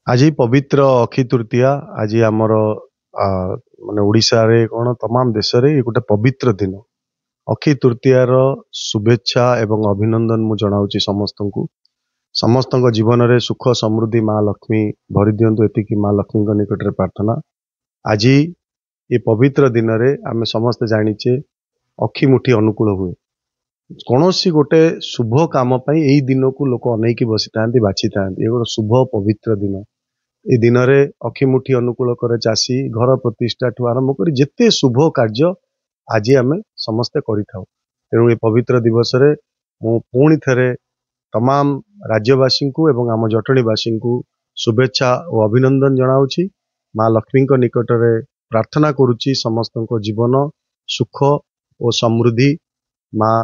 आज पवित्र अक्षय तृतीया आज आमर माने ओडिशा रे कौन तमाम देश रे गोटे पवित्र दिन अक्षय तृतीयार शुभेच्छा एवं अभिनंदन मु जनाऊँगी समस्त जीवन रे सुख समृद्धि माँ लक्ष्मी भरी दियंतु एतिकी माँ लक्ष्मी निकट रे प्रार्थना। आज ये पवित्र दिन रे आमे समस्त जानिचे अक्षी मुठी अनुकूल हुए कौन सी गोटे शुभ काम पाई एई दिन को लोक अनेकी बसी थांती बाछि थांती ये गोटे शुभ पवित्र दिन। ए दिन रे अखिमुठी अनुकूल करे चाषी घर प्रतिष्ठा ठू आरंभ कर जेते शुभ कार्य आज आमे समस्ते करिथाउ। तेणु ये पवित्र दिवस रे मु पुणी थरे तमाम राज्यवासी को एवं आम जटणीवासी को शुभेच्छा और अभिनंदन जनाऊँगी। माँ लक्ष्मी निकट रे प्रार्थना करुच्ची समस्त जीवन सुख और समृद्धि माँ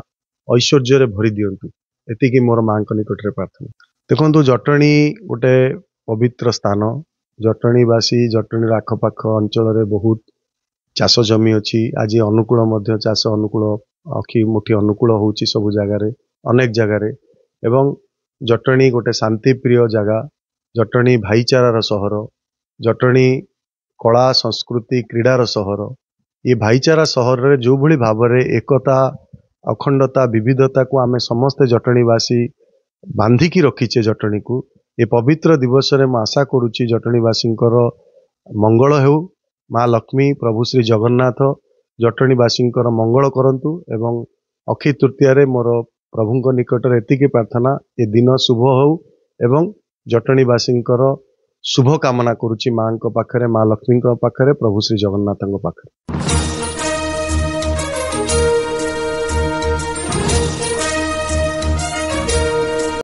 ऐश्वर्य रे भरी दियंतु एतिकी मोर माँ निकट रे प्रार्थना। देखो जटणी गोटे पवित्र स्थान जटणीवासी जटणी आखपाख अंचल रे बहुत चाष जमी अच्छी आज अनुकूल मध्य चाष अनुकूल अखी मुठी अनुकूल होची सब जगार अनेक जगार एवं जटणी गोटे शांति प्रिय जगह जटणी भाईचारार सहर जटणी कला संस्कृति क्रीडार सहर ये भाईचारा सहर रे जो भली भाव रे एकता अखंडता विविधता को आमे समस्ते जटणीवासी बांधिकी रखीचे जटणी को ये पवित्र दिवस रे मैं आशा करुच्ची जटणीवासी मंगल हो माँ लक्ष्मी प्रभु श्री जगन्नाथ जटणीवासी मंगल करंतु एवं अक्षय तृतीया रे मोर प्रभु निकट रे एतिकी प्रार्थना ये दिन शुभ हो एवं जटणीवासी शुभ कामना करुच्ची माँ पाखरे माँ लक्ष्मी पाखरे प्रभु श्री जगन्नाथ पाखरे।